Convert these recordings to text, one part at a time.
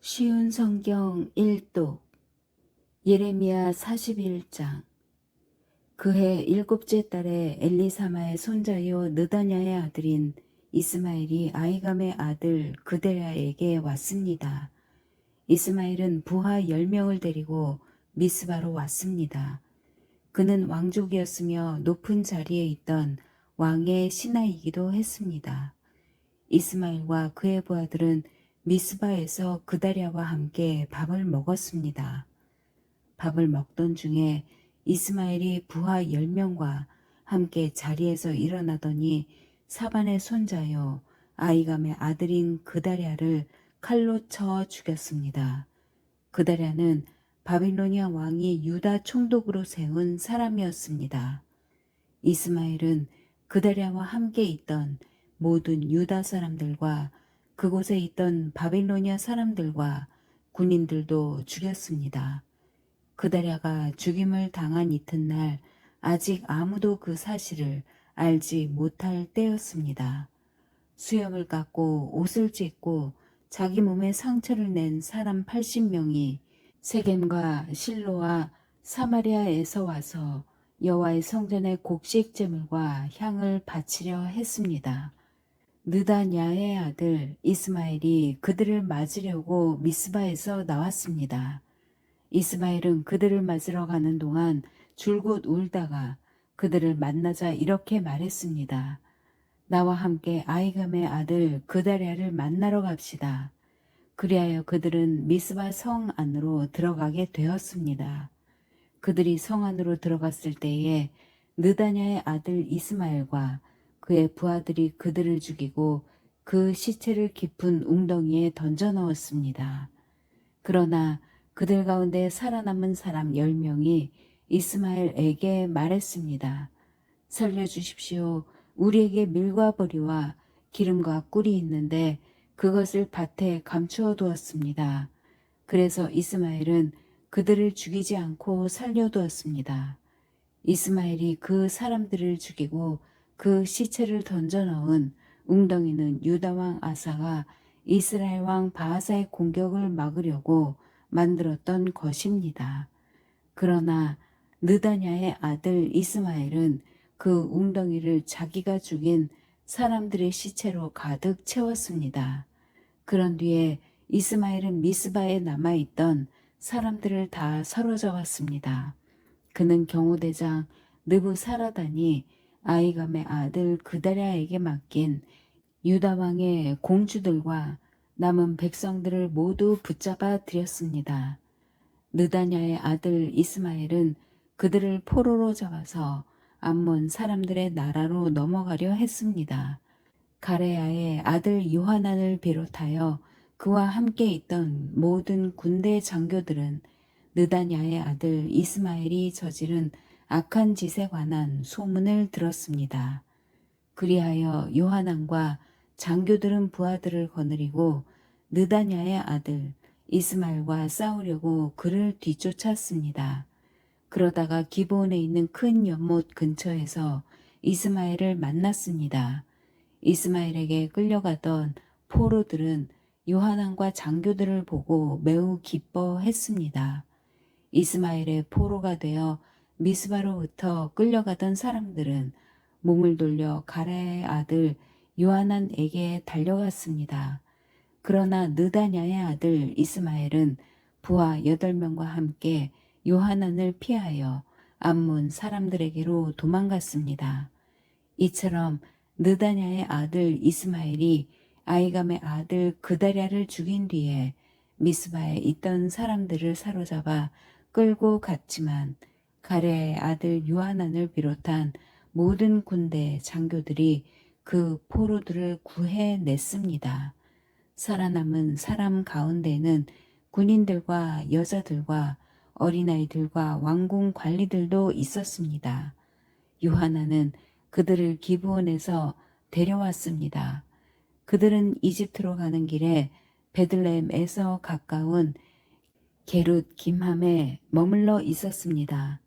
쉬운 성경 1독 예레미야 41장. 그해 일곱째 달에 엘리사마의 손자요 느다냐의 아들인 이스마엘이 아이감의 아들 그데랴에게 왔습니다. 이스마엘은 부하 10명을 데리고 미스바로 왔습니다. 그는 왕족이었으며 높은 자리에 있던 왕의 신하이기도 했습니다. 이스마엘과 그의 부하들은 미스바에서 그다랴와 함께 밥을 먹었습니다. 밥을 먹던 중에 이스마엘이 부하 10명과 함께 자리에서 일어나더니 사반의 손자요 아이감의 아들인 그다랴를 칼로 쳐 죽였습니다. 그다랴는 바빌로니아 왕이 유다 총독으로 세운 사람이었습니다. 이스마엘은 그다랴와 함께 있던 모든 유다 사람들과 그곳에 있던 바빌로니아 사람들과 군인들도 죽였습니다. 그다랴가 죽임을 당한 이튿날 아직 아무도 그 사실을 알지 못할 때였습니다. 수염을 깎고 옷을 찢고 자기 몸에 상처를 낸 사람 80명이 세겜과 실로와 사마리아에서 와서 여호와의 성전에 곡식 제물과 향을 바치려 했습니다. 느다냐의 아들 이스마엘이 그들을 맞으려고 미스바에서 나왔습니다. 이스마엘은 그들을 맞으러 가는 동안 줄곧 울다가 그들을 만나자 이렇게 말했습니다. 나와 함께 아이감의 아들 그다랴를 만나러 갑시다. 그리하여 그들은 미스바 성 안으로 들어가게 되었습니다. 그들이 성 안으로 들어갔을 때에 느다냐의 아들 이스마엘과 그의 부하들이 그들을 죽이고 그 시체를 깊은 웅덩이에 던져 넣었습니다. 그러나 그들 가운데 살아남은 사람 10명이 이스마엘에게 말했습니다. 살려주십시오. 우리에게 밀과 보리와 기름과 꿀이 있는데 그것을 밭에 감추어 두었습니다. 그래서 이스마엘은 그들을 죽이지 않고 살려두었습니다. 이스마엘이 그 사람들을 죽이고 그 시체를 던져 넣은 웅덩이는 유다왕 아사가 이스라엘 왕 바하사의 공격을 막으려고 만들었던 것입니다. 그러나 느다냐의 아들 이스마엘은 그 웅덩이를 자기가 죽인 사람들의 시체로 가득 채웠습니다. 그런 뒤에 이스마엘은 미스바에 남아있던 사람들을 다 사로잡았습니다. 그는 경호대장 느부사라단이 아이감의 아들 그다랴에게 맡긴 유다 왕의 공주들과 남은 백성들을 모두 붙잡아 들였습니다. 느다냐의 아들 이스마엘은 그들을 포로로 잡아서 암몬 사람들의 나라로 넘어가려 했습니다. 가레야의 아들 요하난을 비롯하여 그와 함께 있던 모든 군대 장교들은 느다냐의 아들 이스마엘이 저지른 악한 짓에 관한 소문을 들었습니다. 그리하여 요하난과 장교들은 부하들을 거느리고 느다냐의 아들 이스마엘과 싸우려고 그를 뒤쫓았습니다. 그러다가 기브온에 있는 큰 연못 근처에서 이스마엘을 만났습니다. 이스마엘에게 끌려가던 포로들은 요하난과 장교들을 보고 매우 기뻐했습니다. 이스마엘의 포로가 되어 미스바로부터 끌려가던 사람들은 몸을 돌려 가레의 아들 요하난에게 달려갔습니다. 그러나 느다냐의 아들 이스마엘은 부하 8명과 함께 요하난을 피하여 암몬 사람들에게로 도망갔습니다. 이처럼 느다냐의 아들 이스마엘이 아이감의 아들 그다랴를 죽인 뒤에 미스바에 있던 사람들을 사로잡아 끌고 갔지만 가레의 아들 요하난을 비롯한 모든 군대 장교들이 그 포로들을 구해냈습니다. 살아남은 사람 가운데는 군인들과 여자들과 어린아이들과 왕궁 관리들도 있었습니다. 요하나는 그들을 기브온에서 데려왔습니다. 그들은 이집트로 가는 길에 베들레헴에서 가까운 게룻 김함에 머물러 있었습니다.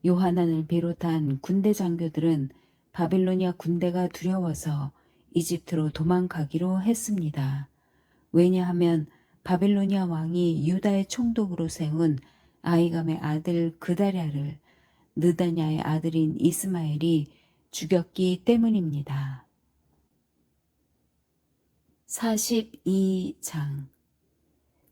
요하난을 비롯한 군대 장교들은 바빌로니아 군대가 두려워서 이집트로 도망가기로 했습니다. 왜냐하면 바빌로니아 왕이 유다의 총독으로 세운 아히감의 아들 그다랴를 느다냐의 아들인 이스마엘이 죽였기 때문입니다. 42장.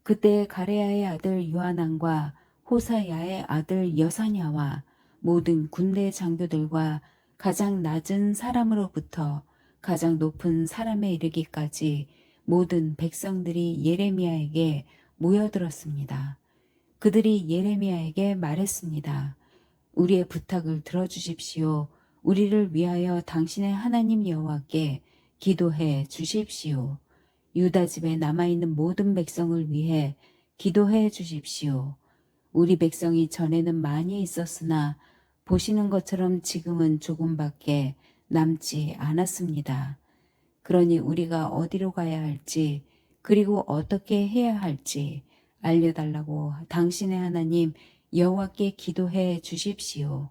그때 가레야의 아들 요하난과 호사야의 아들 여사냐와 모든 군대 장교들과 가장 낮은 사람으로부터 가장 높은 사람에 이르기까지 모든 백성들이 예레미야에게 모여들었습니다. 그들이 예레미야에게 말했습니다. 우리의 부탁을 들어주십시오. 우리를 위하여 당신의 하나님 여호와께 기도해 주십시오. 유다 집에 남아있는 모든 백성을 위해 기도해 주십시오. 우리 백성이 전에는 많이 있었으나 보시는 것처럼 지금은 조금밖에 남지 않았습니다. 그러니 우리가 어디로 가야 할지 그리고 어떻게 해야 할지 알려달라고 당신의 하나님 여호와께 기도해 주십시오.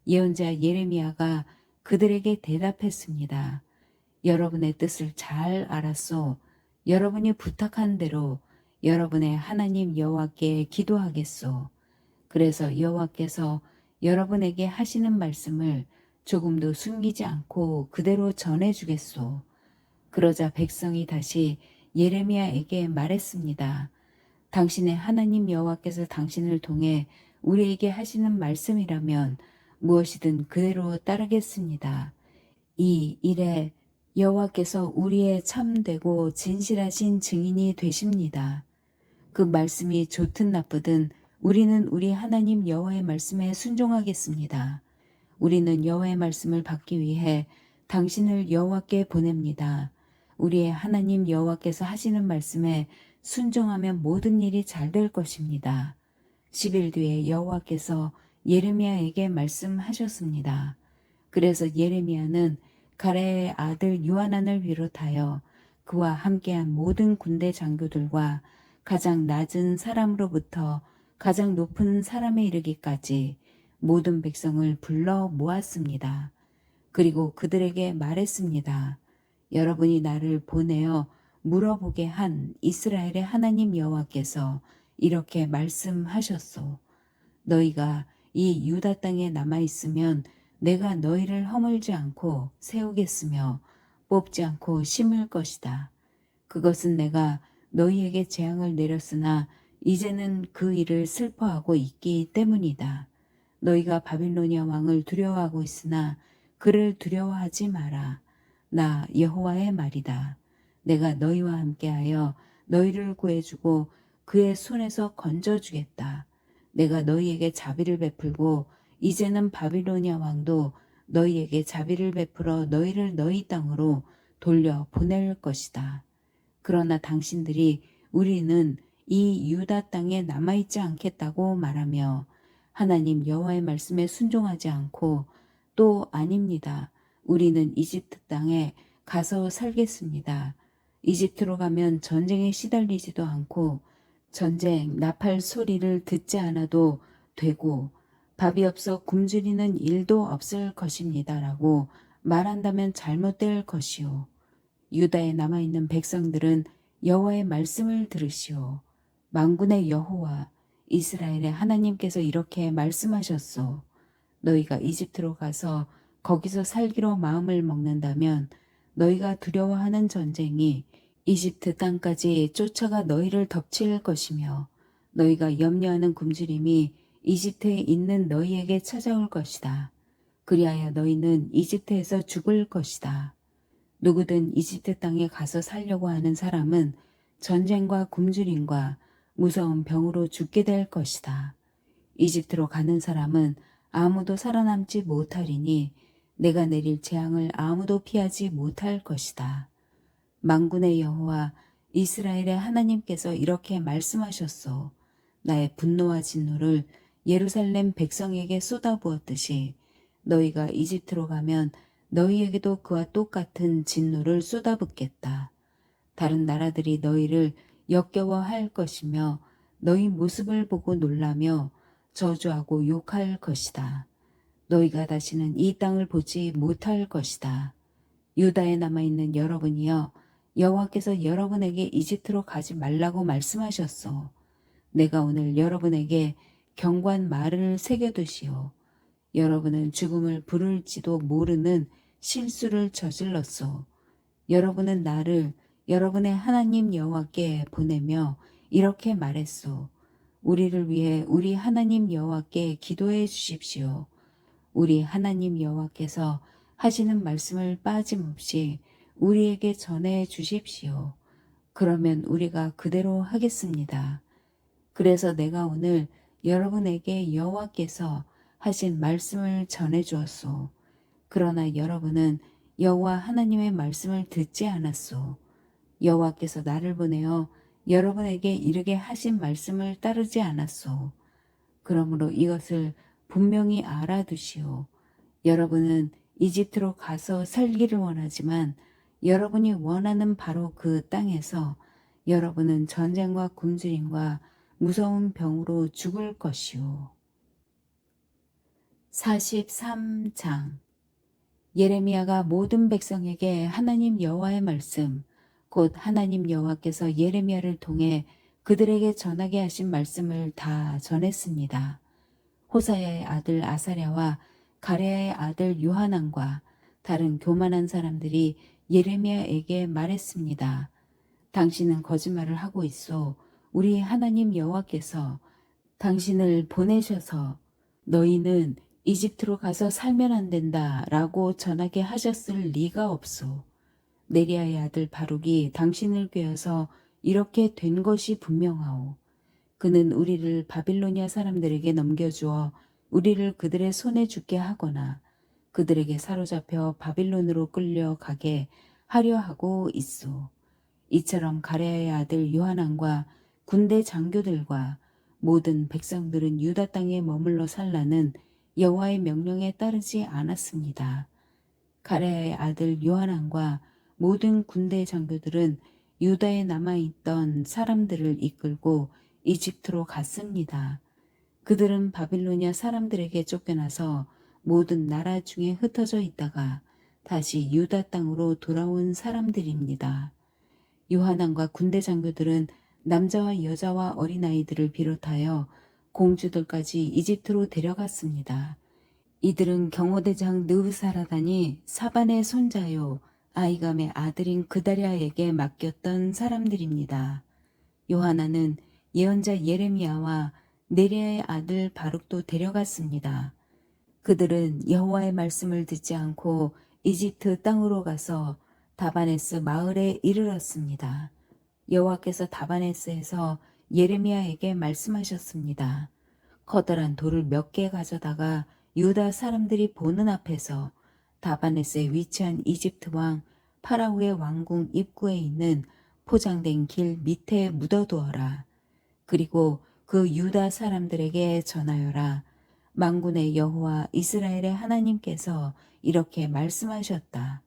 예언자 예레미야가 그들에게 대답했습니다. 여러분의 뜻을 잘 알았소. 여러분이 부탁한 대로 여러분의 하나님 여호와께 기도하겠소. 그래서 여호와께서 여러분에게 하시는 말씀을 조금도 숨기지 않고 그대로 전해주겠소. 그러자 백성이 다시 예레미야에게 말했습니다. 당신의 하나님 여호와께서 당신을 통해 우리에게 하시는 말씀이라면 무엇이든 그대로 따르겠습니다. 이 일에 여호와께서 우리의 참되고 진실하신 증인이 되십니다. 그 말씀이 좋든 나쁘든 우리는 우리 하나님 여호와의 말씀에 순종하겠습니다. 우리는 여호와의 말씀을 받기 위해 당신을 여호와께 보냅니다. 우리의 하나님 여호와께서 하시는 말씀에 순종하면 모든 일이 잘 될 것입니다. 10일 뒤에 여호와께서 예레미야에게 말씀하셨습니다. 그래서 예레미야는 가레야의 아들 요하난을 비롯하여 그와 함께한 모든 군대 장교들과 가장 낮은 사람으로부터 가장 높은 사람에 이르기까지 모든 백성을 불러 모았습니다. 그리고 그들에게 말했습니다. 여러분이 나를 보내어 물어보게 한 이스라엘의 하나님 여호와께서 이렇게 말씀하셨소. 너희가 이 유다 땅에 남아있으면 내가 너희를 허물지 않고 세우겠으며 뽑지 않고 심을 것이다. 그것은 내가 너희에게 재앙을 내렸으나 이제는 그 일을 슬퍼하고 있기 때문이다. 너희가 바빌로니아 왕을 두려워하고 있으나 그를 두려워하지 마라. 나 여호와의 말이다. 내가 너희와 함께하여 너희를 구해주고 그의 손에서 건져주겠다. 내가 너희에게 자비를 베풀고 이제는 바빌로니아 왕도 너희에게 자비를 베풀어 너희를 너희 땅으로 돌려 보낼 것이다. 그러나 당신들이 우리는 이 유다 땅에 남아있지 않겠다고 말하며 하나님 여호와의 말씀에 순종하지 않고 또 아닙니다. 우리는 이집트 땅에 가서 살겠습니다. 이집트로 가면 전쟁에 시달리지도 않고 전쟁 나팔 소리를 듣지 않아도 되고 밥이 없어 굶주리는 일도 없을 것입니다. 라고 말한다면 잘못될 것이요. 유다에 남아있는 백성들은 여호와의 말씀을 들으시오. 만군의 여호와 이스라엘의 하나님께서 이렇게 말씀하셨소. 너희가 이집트로 가서 거기서 살기로 마음을 먹는다면 너희가 두려워하는 전쟁이 이집트 땅까지 쫓아가 너희를 덮칠 것이며 너희가 염려하는 굶주림이 이집트에 있는 너희에게 찾아올 것이다. 그리하여 너희는 이집트에서 죽을 것이다. 누구든 이집트 땅에 가서 살려고 하는 사람은 전쟁과 굶주림과 무서운 병으로 죽게 될 것이다. 이집트로 가는 사람은 아무도 살아남지 못하리니 내가 내릴 재앙을 아무도 피하지 못할 것이다. 만군의 여호와 이스라엘의 하나님께서 이렇게 말씀하셨소. 나의 분노와 진노를 예루살렘 백성에게 쏟아부었듯이 너희가 이집트로 가면 너희에게도 그와 똑같은 진노를 쏟아붓겠다. 다른 나라들이 너희를 역겨워할 것이며 너희 모습을 보고 놀라며 저주하고 욕할 것이다. 너희가 다시는 이 땅을 보지 못할 것이다. 유다에 남아있는 여러분이여 여호와께서 여러분에게 이집트로 가지 말라고 말씀하셨소. 내가 오늘 여러분에게 경고한 말을 새겨두시오. 여러분은 죽음을 부를지도 모르는 실수를 저질렀소. 여러분은 나를 여러분의 하나님 여호와께 보내며 이렇게 말했소. 우리를 위해 우리 하나님 여호와께 기도해 주십시오. 우리 하나님 여호와께서 하시는 말씀을 빠짐없이 우리에게 전해 주십시오. 그러면 우리가 그대로 하겠습니다. 그래서 내가 오늘 여러분에게 여호와께서 하신 말씀을 전해 주었소. 그러나 여러분은 여호와 하나님의 말씀을 듣지 않았소. 여호와께서 나를 보내어 여러분에게 이르게 하신 말씀을 따르지 않았소. 그러므로 이것을 분명히 알아두시오. 여러분은 이집트로 가서 살기를 원하지만 여러분이 원하는 바로 그 땅에서 여러분은 전쟁과 굶주림과 무서운 병으로 죽을 것이오. 43장 예레미야가 모든 백성에게 하나님 여호와의 말씀, 곧 하나님 여호와께서 예레미야를 통해 그들에게 전하게 하신 말씀을 다 전했습니다. 호사야의 아들 아사랴와 가레야의 아들 요하난과 다른 교만한 사람들이 예레미야에게 말했습니다. 당신은 거짓말을 하고 있소. 우리 하나님 여호와께서 당신을 보내셔서 너희는 이집트로 가서 살면 안 된다 라고 전하게 하셨을 리가 없소. 네리야의 아들 바룩이 당신을 꾀어서 이렇게 된 것이 분명하오. 그는 우리를 바빌로니아 사람들에게 넘겨주어 우리를 그들의 손에 죽게 하거나 그들에게 사로잡혀 바빌론으로 끌려가게 하려 하고 있소. 이처럼 가레야의 아들 요하난과 군대 장교들과 모든 백성들은 유다 땅에 머물러 살라는 여호와의 명령에 따르지 않았습니다. 가레야의 아들 요하난과 모든 군대 장교들은 유다에 남아있던 사람들을 이끌고 이집트로 갔습니다. 그들은 바빌로니아 사람들에게 쫓겨나서 모든 나라 중에 흩어져 있다가 다시 유다 땅으로 돌아온 사람들입니다. 요하난과 군대 장교들은 남자와 여자와 어린아이들을 비롯하여 공주들까지 이집트로 데려갔습니다. 이들은 경호대장 느부사라단이 사반의 손자요 아이감의 아들인 그다랴에게 맡겼던 사람들입니다. 요하나는 예언자 예레미야와 네리야의 아들 바룩도 데려갔습니다. 그들은 여호와의 말씀을 듣지 않고 이집트 땅으로 가서 다바네스 마을에 이르렀습니다. 여호와께서 다바네스에서 예레미야에게 말씀하셨습니다. 커다란 돌을 몇 개 가져다가 유다 사람들이 보는 앞에서 다바네스에 위치한 이집트 왕 파라오의 왕궁 입구에 있는 포장된 길 밑에 묻어두어라. 그리고 그 유다 사람들에게 전하여라. 만군의 여호와 이스라엘의 하나님께서 이렇게 말씀하셨다.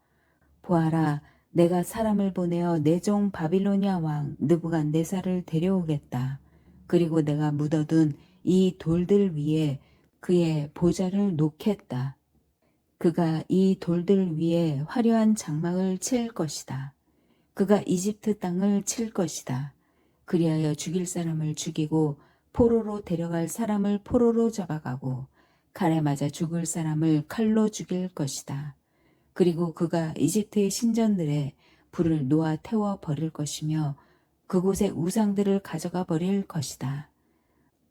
보아라, 내가 사람을 보내어 내 종 바빌로니아 왕 느부갓네살을 데려오겠다. 그리고 내가 묻어둔 이 돌들 위에 그의 보좌를 놓겠다. 그가 이 돌들 위에 화려한 장막을 칠 것이다. 그가 이집트 땅을 칠 것이다. 그리하여 죽일 사람을 죽이고 포로로 데려갈 사람을 포로로 잡아가고 칼에 맞아 죽을 사람을 칼로 죽일 것이다. 그리고 그가 이집트의 신전들에 불을 놓아 태워 버릴 것이며 그곳의 우상들을 가져가 버릴 것이다.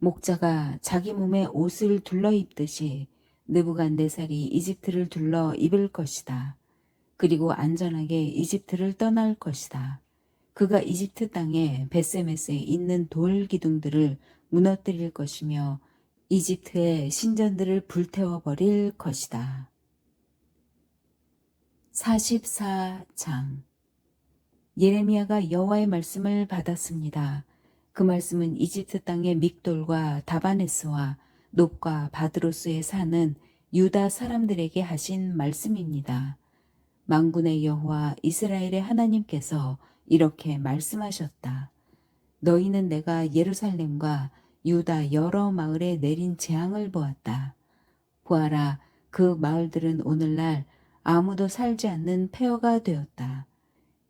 목자가 자기 몸에 옷을 둘러 입듯이 느부갓네살이 이집트를 둘러 입을 것이다. 그리고 안전하게 이집트를 떠날 것이다. 그가 이집트 땅에 베세메스에 있는 돌 기둥들을 무너뜨릴 것이며 이집트의 신전들을 불태워 버릴 것이다. 44장 예레미야가 여호와의 말씀을 받았습니다. 그 말씀은 이집트 땅의 믹돌과 다바네스와 놋과 바드로스에 사는 유다 사람들에게 하신 말씀입니다. 만군의 여호와 이스라엘의 하나님께서 이렇게 말씀하셨다. 너희는 내가 예루살렘과 유다 여러 마을에 내린 재앙을 보았다. 보아라, 그 마을들은 오늘날 아무도 살지 않는 폐허가 되었다.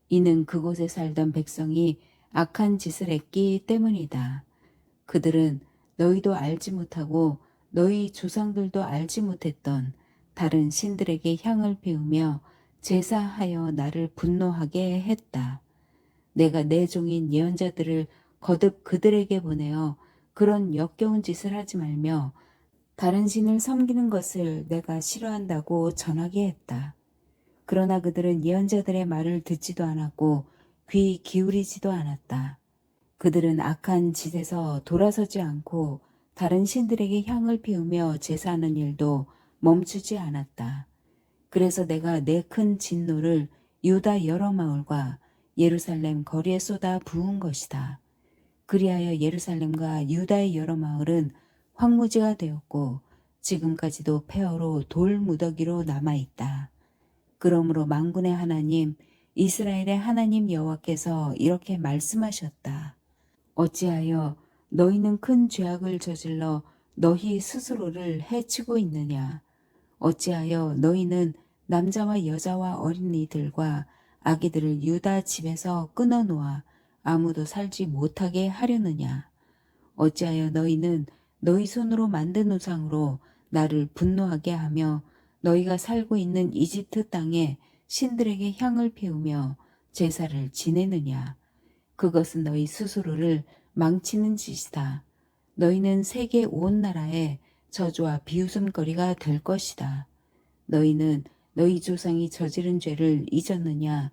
이는 그곳에 살던 백성이 악한 짓을 했기 때문이다. 그들은 너희도 알지 못하고 너희 조상들도 알지 못했던 다른 신들에게 향을 피우며 제사하여 나를 분노하게 했다. 내가 내 종인 예언자들을 거듭 그들에게 보내어 그런 역겨운 짓을 하지 말며 다른 신을 섬기는 것을 내가 싫어한다고 전하게 했다. 그러나 그들은 예언자들의 말을 듣지도 않았고 귀 기울이지도 않았다. 그들은 악한 짓에서 돌아서지 않고 다른 신들에게 향을 피우며 제사하는 일도 멈추지 않았다. 그래서 내가 내 큰 진노를 유다 여러 마을과 예루살렘 거리에 쏟아 부은 것이다. 그리하여 예루살렘과 유다의 여러 마을은 황무지가 되었고 지금까지도 폐허로 돌 무더기로 남아있다. 그러므로 만군의 하나님 이스라엘의 하나님 여호와께서 이렇게 말씀하셨다. 어찌하여 너희는 큰 죄악을 저질러 너희 스스로를 해치고 있느냐? 어찌하여 너희는 남자와 여자와 어린이들과 아기들을 유다 집에서 끊어놓아 아무도 살지 못하게 하려느냐? 어찌하여 너희는 너희 손으로 만든 우상으로 나를 분노하게 하며 너희가 살고 있는 이집트 땅에 신들에게 향을 피우며 제사를 지내느냐? 그것은 너희 스스로를 망치는 짓이다. 너희는 세계 온 나라에 저주와 비웃음거리가 될 것이다. 너희는 너희 조상이 저지른 죄를 잊었느냐?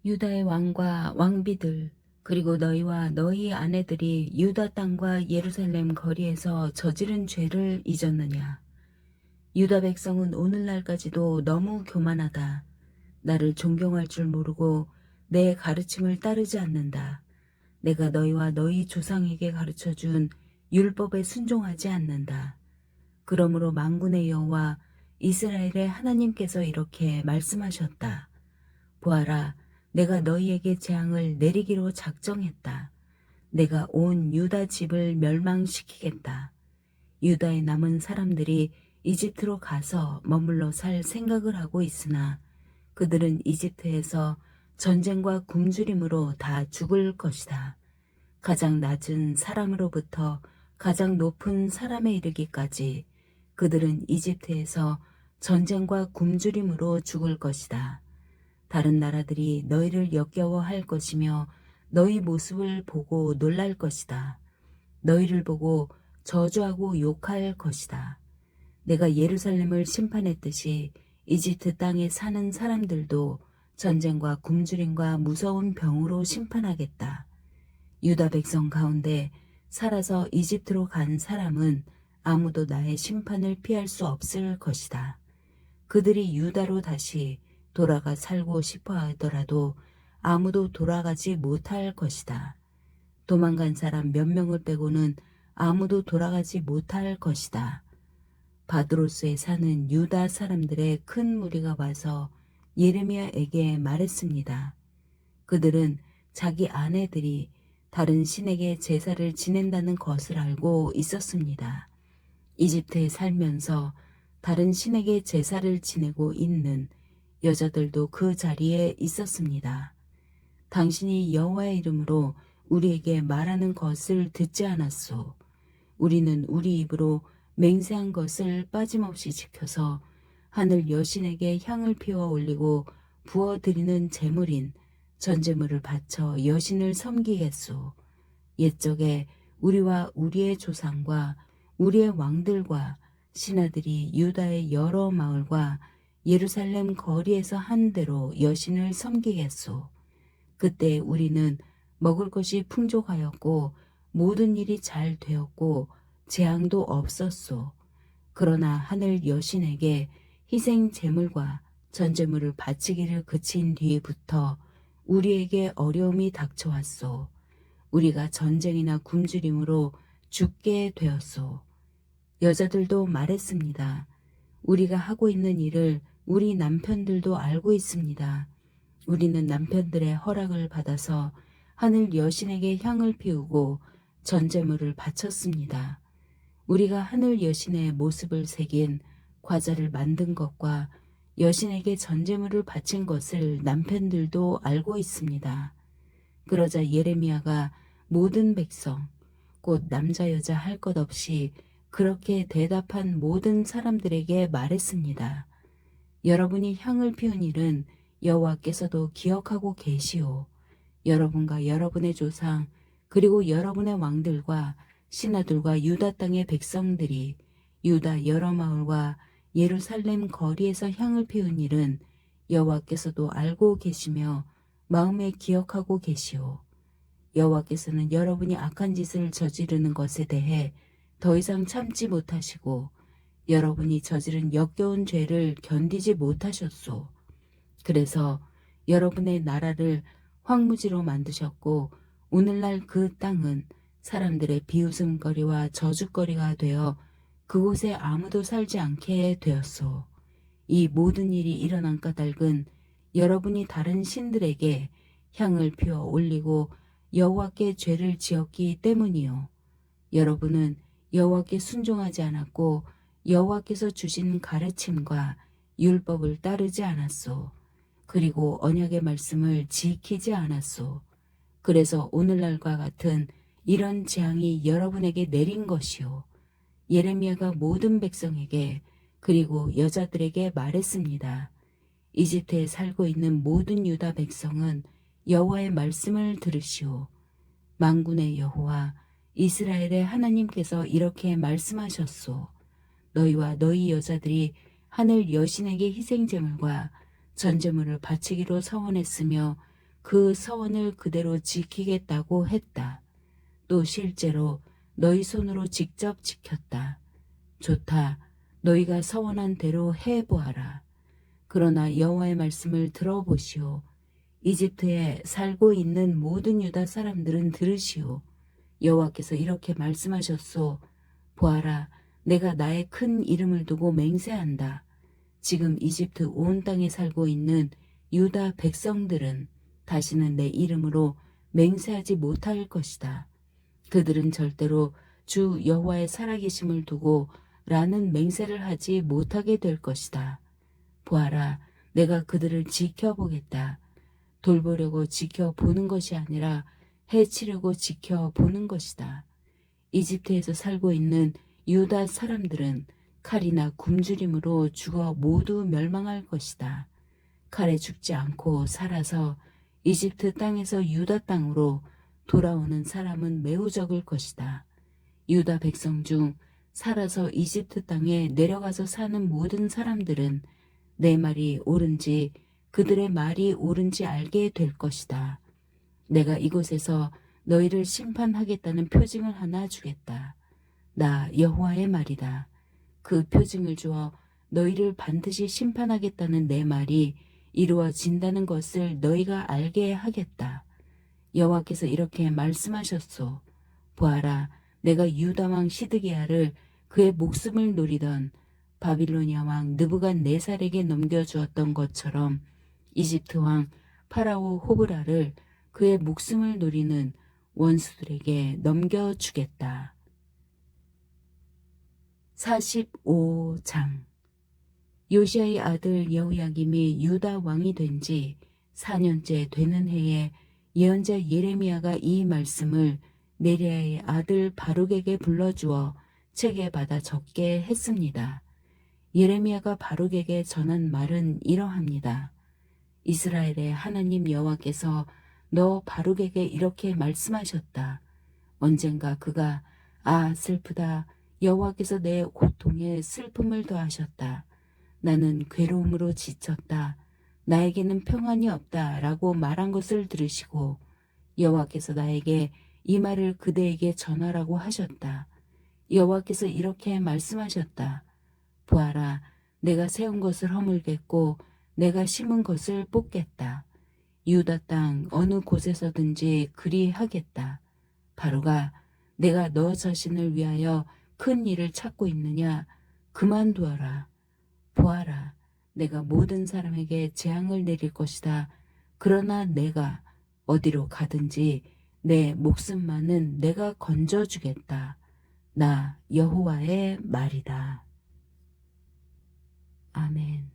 유다의 왕과 왕비들 그리고 너희와 너희 아내들이 유다 땅과 예루살렘 거리에서 저지른 죄를 잊었느냐? 유다 백성은 오늘날까지도 너무 교만하다. 나를 존경할 줄 모르고 내 가르침을 따르지 않는다. 내가 너희와 너희 조상에게 가르쳐준 율법에 순종하지 않는다. 그러므로 만군의 여호와 이스라엘의 하나님께서 이렇게 말씀하셨다. 보아라, 내가 너희에게 재앙을 내리기로 작정했다. 내가 온 유다 집을 멸망시키겠다. 유다에 남은 사람들이 이집트로 가서 머물러 살 생각을 하고 있으나 그들은 이집트에서 전쟁과 굶주림으로 다 죽을 것이다. 가장 낮은 사람으로부터 가장 높은 사람에 이르기까지 그들은 이집트에서 전쟁과 굶주림으로 죽을 것이다. 다른 나라들이 너희를 역겨워할 것이며 너희 모습을 보고 놀랄 것이다. 너희를 보고 저주하고 욕할 것이다. 내가 예루살렘을 심판했듯이 이집트 땅에 사는 사람들도 전쟁과 굶주림과 무서운 병으로 심판하겠다. 유다 백성 가운데 살아서 이집트로 간 사람은 아무도 나의 심판을 피할 수 없을 것이다. 그들이 유다로 다시 돌아가 살고 싶어 하더라도 아무도 돌아가지 못할 것이다. 도망간 사람 몇 명을 빼고는 아무도 돌아가지 못할 것이다. 바드로스에 사는 유다 사람들의 큰 무리가 와서 예레미야에게 말했습니다. 그들은 자기 아내들이 다른 신에게 제사를 지낸다는 것을 알고 있었습니다. 이집트에 살면서 다른 신에게 제사를 지내고 있는 여자들도 그 자리에 있었습니다. 당신이 여호와의 이름으로 우리에게 말하는 것을 듣지 않았소. 우리는 우리 입으로 맹세한 것을 빠짐없이 지켜서 하늘 여신에게 향을 피워 올리고 부어드리는 제물인 전제물을 바쳐 여신을 섬기겠소. 옛적에 우리와 우리의 조상과 우리의 왕들과 신하들이 유다의 여러 마을과 예루살렘 거리에서 한 대로 여신을 섬기겠소. 그때 우리는 먹을 것이 풍족하였고 모든 일이 잘 되었고 재앙도 없었소. 그러나 하늘 여신에게 희생 제물과 전제물을 바치기를 그친 뒤부터 우리에게 어려움이 닥쳐왔소. 우리가 전쟁이나 굶주림으로 죽게 되었소. 여자들도 말했습니다. 우리가 하고 있는 일을 우리 남편들도 알고 있습니다. 우리는 남편들의 허락을 받아서 하늘 여신에게 향을 피우고 전제물을 바쳤습니다. 우리가 하늘 여신의 모습을 새긴 과자를 만든 것과 여신에게 전제물을 바친 것을 남편들도 알고 있습니다. 그러자 예레미야가 모든 백성, 곧 남자 여자 할 것 없이 그렇게 대답한 모든 사람들에게 말했습니다. 여러분이 향을 피운 일은 여호와께서도 기억하고 계시오. 여러분과 여러분의 조상 그리고 여러분의 왕들과 신하들과 유다 땅의 백성들이 유다 여러 마을과 예루살렘 거리에서 향을 피운 일은 여호와께서도 알고 계시며 마음에 기억하고 계시오. 여호와께서는 여러분이 악한 짓을 저지르는 것에 대해 더 이상 참지 못하시고 여러분이 저지른 역겨운 죄를 견디지 못하셨소. 그래서 여러분의 나라를 황무지로 만드셨고 오늘날 그 땅은 사람들의 비웃음거리와 저주거리가 되어 그곳에 아무도 살지 않게 되었소. 이 모든 일이 일어난 까닭은 여러분이 다른 신들에게 향을 피워 올리고 여호와께 죄를 지었기 때문이요. 여러분은 여호와께 순종하지 않았고 여호와께서 주신 가르침과 율법을 따르지 않았소. 그리고 언약의 말씀을 지키지 않았소. 그래서 오늘날과 같은 이런 재앙이 여러분에게 내린 것이요. 예레미야가 모든 백성에게 그리고 여자들에게 말했습니다. 이집트에 살고 있는 모든 유다 백성은 여호와의 말씀을 들으시오. 만군의 여호와 이스라엘의 하나님께서 이렇게 말씀하셨소. 너희와 너희 여자들이 하늘 여신에게 희생제물과 전제물을 바치기로 서원했으며 그 서원을 그대로 지키겠다고 했다. 또 실제로 너희 손으로 직접 지켰다. 좋다. 너희가 서원한 대로 해보아라. 그러나 여호와의 말씀을 들어보시오. 이집트에 살고 있는 모든 유다 사람들은 들으시오. 여호와께서 이렇게 말씀하셨소. 보아라, 내가 나의 큰 이름을 두고 맹세한다. 지금 이집트 온 땅에 살고 있는 유다 백성들은 다시는 내 이름으로 맹세하지 못할 것이다. 그들은 절대로 주 여호와의 살아계심을 두고 라는 맹세를 하지 못하게 될 것이다. 보아라, 내가 그들을 지켜보겠다. 돌보려고 지켜보는 것이 아니라 해치려고 지켜보는 것이다. 이집트에서 살고 있는 유다 사람들은 칼이나 굶주림으로 죽어 모두 멸망할 것이다. 칼에 죽지 않고 살아서 이집트 땅에서 유다 땅으로 돌아오는 사람은 매우 적을 것이다. 유다 백성 중 살아서 이집트 땅에 내려가서 사는 모든 사람들은 내 말이 옳은지 그들의 말이 옳은지 알게 될 것이다. 내가 이곳에서 너희를 심판하겠다는 표징을 하나 주겠다. 나 여호와의 말이다. 그 표징을 주어 너희를 반드시 심판하겠다는 내 말이 이루어진다는 것을 너희가 알게 하겠다. 여호와께서 이렇게 말씀하셨소. 보아라, 내가 유다 왕 시드기야를 그의 목숨을 노리던 바빌로니아 왕 느부갓네살에게 넘겨주었던 것처럼 이집트 왕 파라오 호브라를 그의 목숨을 노리는 원수들에게 넘겨주겠다. 45장. 요시아의 아들 여호야김이 유다 왕이 된 지 4년째 되는 해에 예언자 예레미야가 이 말씀을 네리야의 아들 바룩에게 불러주어 책에 받아 적게 했습니다. 예레미야가 바룩에게 전한 말은 이러합니다. 이스라엘의 하나님 여호와께서 너 바룩에게 이렇게 말씀하셨다. 언젠가 그가 슬프다. 여호와께서 내 고통에 슬픔을 더하셨다. 나는 괴로움으로 지쳤다. 나에게는 평안이 없다. 라고 말한 것을 들으시고 여호와께서 나에게 이 말을 그대에게 전하라고 하셨다. 여호와께서 이렇게 말씀하셨다. 보아라, 내가 세운 것을 허물겠고 내가 심은 것을 뽑겠다. 유다 땅 어느 곳에서든지 그리 하겠다. 바로가 내가 너 자신을 위하여 큰 일을 찾고 있느냐? 그만두어라. 보아라, 내가 모든 사람에게 재앙을 내릴 것이다. 그러나 내가 어디로 가든지 내 목숨만은 내가 건져주겠다. 나 여호와의 말이다. 아멘.